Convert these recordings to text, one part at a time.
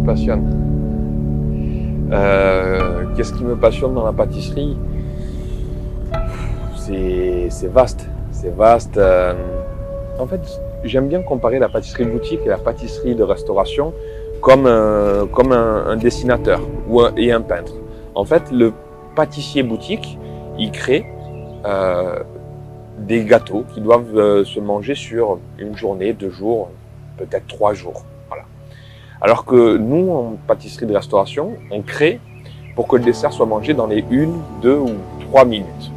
passionne? Qu'est-ce qui me passionne dans la pâtisserie? C'est vaste. C'est vaste. En fait, j'aime bien comparer la pâtisserie de boutique et la pâtisserie de restauration comme un dessinateur et un peintre. En fait, le pâtissier boutique, il crée des gâteaux qui doivent se manger sur une journée, 2 jours, peut-être 3 jours. Voilà. Alors que nous, en pâtisserie de restauration, on crée pour que le dessert soit mangé dans les 1, 2 ou 3 minutes.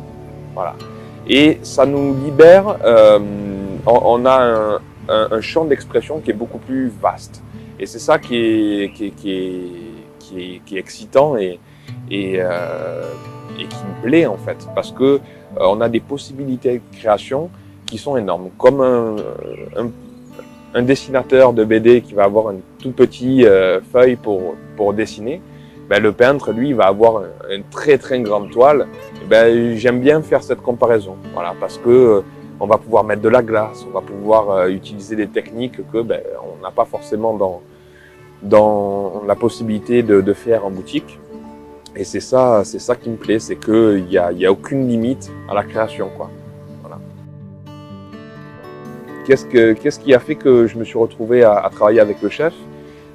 Voilà. Et ça nous libère, on a un champ d'expression qui est beaucoup plus vaste. Et c'est ça qui est excitant et qui me plaît en fait, parce que on a des possibilités de création qui sont énormes. Comme un dessinateur de BD qui va avoir une tout petit feuille pour dessiner, ben, le peintre, lui, va avoir une très très grande toile. Ben, j'aime bien faire cette comparaison, voilà, parce que on va pouvoir mettre de la glace, on va pouvoir utiliser des techniques que ben, on n'a pas forcément dans la possibilité de faire en boutique. Et c'est ça qui me plaît, c'est qu'il n'y a aucune limite à la création, quoi. Voilà. Qu'est-ce qui a fait que je me suis retrouvé à travailler avec le chef?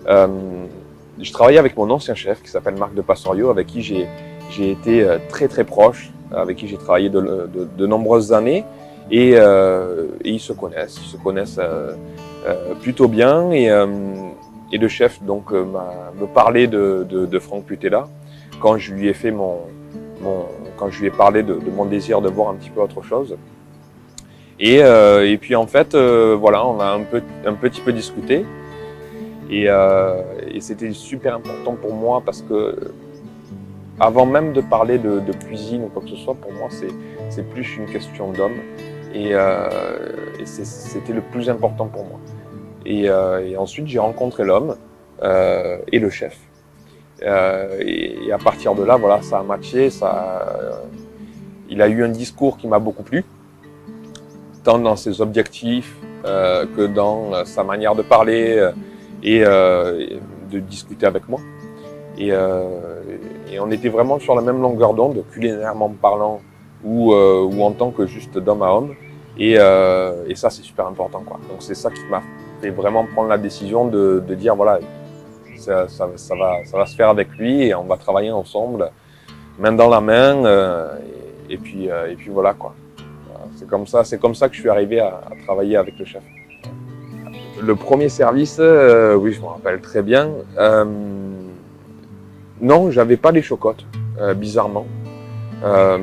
Je travaillais avec mon ancien chef qui s'appelle Marc de Passorio, avec qui j'ai été très très proche, avec qui j'ai travaillé de nombreuses années, et ils se connaissent plutôt bien, et le chef donc me parlait de Franck Putella quand je lui ai fait quand je lui ai parlé de mon désir de voir un petit peu autre chose. Et puis en fait voilà, on a un petit peu discuté, et c'était super important pour moi, parce que avant même de parler de cuisine ou quoi que ce soit, pour moi c'est plus une question d'homme, et c'était le plus important pour moi. Et ensuite j'ai rencontré l'homme et le chef, et à partir de là, voilà, ça a matché. Il a eu un discours qui m'a beaucoup plu, tant dans ses objectifs que dans sa manière de parler et de discuter avec moi. Et on était vraiment sur la même longueur d'onde, culinairement parlant ou en tant que juste d'homme à homme. Et ça, c'est super important, quoi. Donc c'est ça qui m'a fait vraiment prendre la décision de dire voilà, ça va se faire avec lui, et on va travailler ensemble, main dans la main, et puis voilà, quoi. C'est comme ça que je suis arrivé à travailler avec le chef. Le premier service, oui, je me rappelle très bien. Non, j'avais pas les chocottes, bizarrement. Par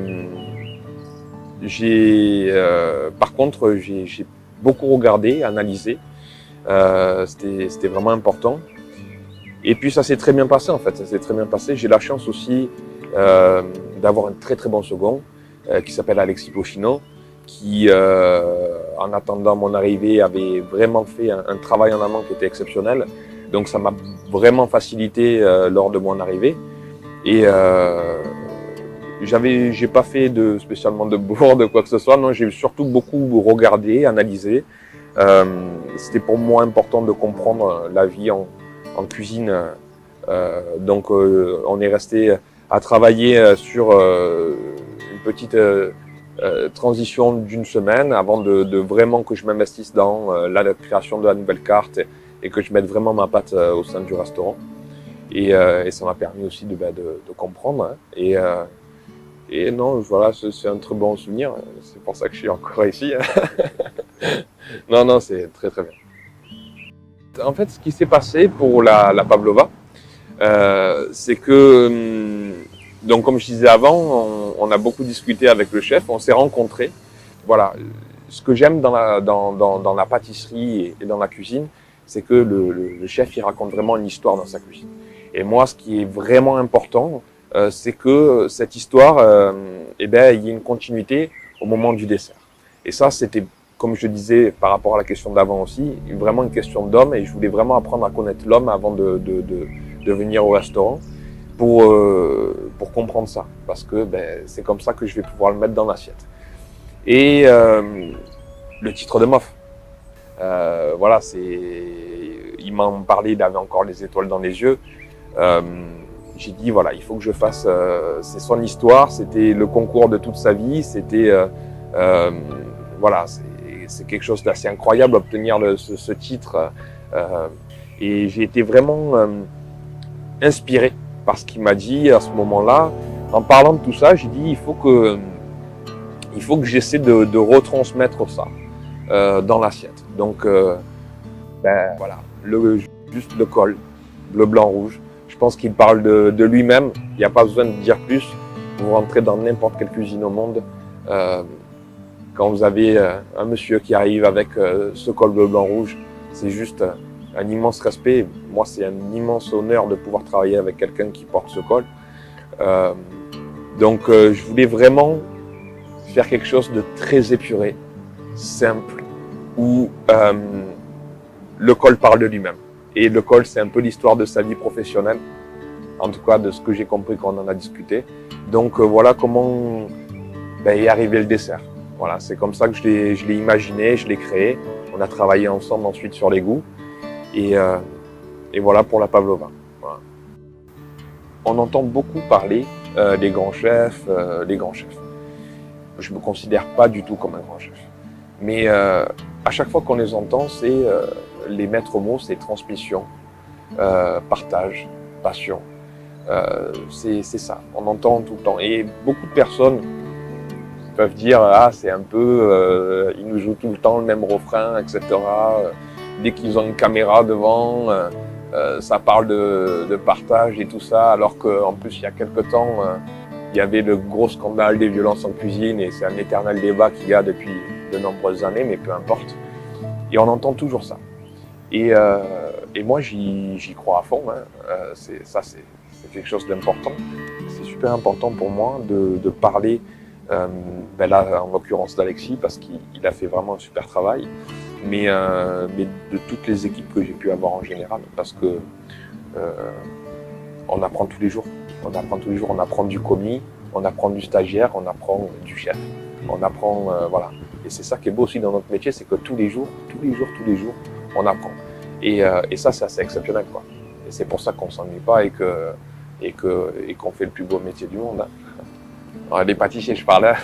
contre, j'ai beaucoup regardé, analysé. C'était vraiment important. Et puis ça s'est très bien passé, en fait. Ça s'est très bien passé. J'ai la chance aussi d'avoir un très très bon second qui s'appelle Alexis Pochino, qui, en attendant mon arrivée, avait vraiment fait un travail en amont qui était exceptionnel. Donc ça m'a vraiment facilité lors de mon arrivée. Et j'ai pas fait spécialement de bourde, quoi que ce soit. Non, j'ai surtout beaucoup regardé, analysé. C'était pour moi important de comprendre la vie en cuisine. Donc on est resté à travailler sur une petite transition d'1 semaine avant de vraiment que je m'investisse dans la création de la nouvelle carte, et que je mette vraiment ma patte au sein du restaurant. Et ça m'a permis aussi de comprendre. Hein. Et non, voilà, c'est un très bon souvenir. C'est pour ça que je suis encore ici. Non, c'est très très bien. En fait, ce qui s'est passé pour la Pavlova, c'est que, donc comme je disais avant, on a beaucoup discuté avec le chef, on s'est rencontrés. Voilà, ce que j'aime dans la pâtisserie et dans la cuisine, c'est que le chef, il raconte vraiment une histoire dans sa cuisine. Et moi, ce qui est vraiment important, c'est que cette histoire, il y ait une continuité au moment du dessert. Et ça, c'était, comme je disais par rapport à la question d'avant aussi, vraiment une question d'homme, et je voulais vraiment apprendre à connaître l'homme avant de venir au restaurant pour comprendre ça, parce que c'est comme ça que je vais pouvoir le mettre dans l'assiette. Et le titre de MOF. Voilà, il m'en parlait, il avait encore les étoiles dans les yeux. J'ai dit voilà, il faut que je fasse. C'est son histoire, c'était le concours de toute sa vie, c'était voilà, c'est quelque chose d'assez incroyable obtenir ce titre. Et j'ai été vraiment inspiré par ce qu'il m'a dit à ce moment-là. En parlant de tout ça, j'ai dit il faut que j'essaie de retransmettre ça dans l'assiette. Donc voilà, juste le col, bleu, blanc, rouge. Je pense qu'il parle de lui-même. Il n'y a pas besoin de dire plus. Vous rentrez dans n'importe quelle cuisine au monde. Quand vous avez un monsieur qui arrive avec ce col bleu, blanc, rouge, c'est juste un immense respect. Moi, c'est un immense honneur de pouvoir travailler avec quelqu'un qui porte ce col. Donc, je voulais vraiment faire quelque chose de très épuré, simple, où le col parle de lui-même. Et le col, c'est un peu l'histoire de sa vie professionnelle, en tout cas de ce que j'ai compris quand on en a discuté. Donc voilà comment est arrivé le dessert. Voilà, c'est comme ça que je l'ai imaginé, je l'ai créé. On a travaillé ensemble ensuite sur les goûts. Et voilà pour la pavlova. Voilà. On entend beaucoup parler des grands chefs, les grands chefs. Je ne me considère pas du tout comme un grand chef. Mais à chaque fois qu'on les entend, c'est les maîtres mots, c'est transmission, partage, passion. C'est ça, on entend tout le temps. Et beaucoup de personnes peuvent dire « Ah, c'est un peu, ils nous jouent tout le temps le même refrain, etc. » Dès qu'ils ont une caméra devant, ça parle de partage et tout ça, alors qu'en plus, il y a quelque temps, il y avait le gros scandale des violences en cuisine et c'est un éternel débat qu'il y a depuis de nombreuses années, mais peu importe. Et on entend toujours ça. Et moi, j'y crois à fond. Hein. C'est quelque chose d'important. C'est super important pour moi de parler, là, en l'occurrence d'Alexis, parce qu'il a fait vraiment un super travail, mais de toutes les équipes que j'ai pu avoir en général, parce que on apprend tous les jours. On apprend tous les jours, on apprend du commis, on apprend du stagiaire, on apprend du chef. On apprend, voilà. Et c'est ça qui est beau aussi dans notre métier, c'est que tous les jours, on apprend. Et ça, c'est assez exceptionnel, quoi. Et c'est pour ça qu'on ne s'ennuie pas et qu'on fait le plus beau métier du monde. Hein. Les pâtissiers, je parle.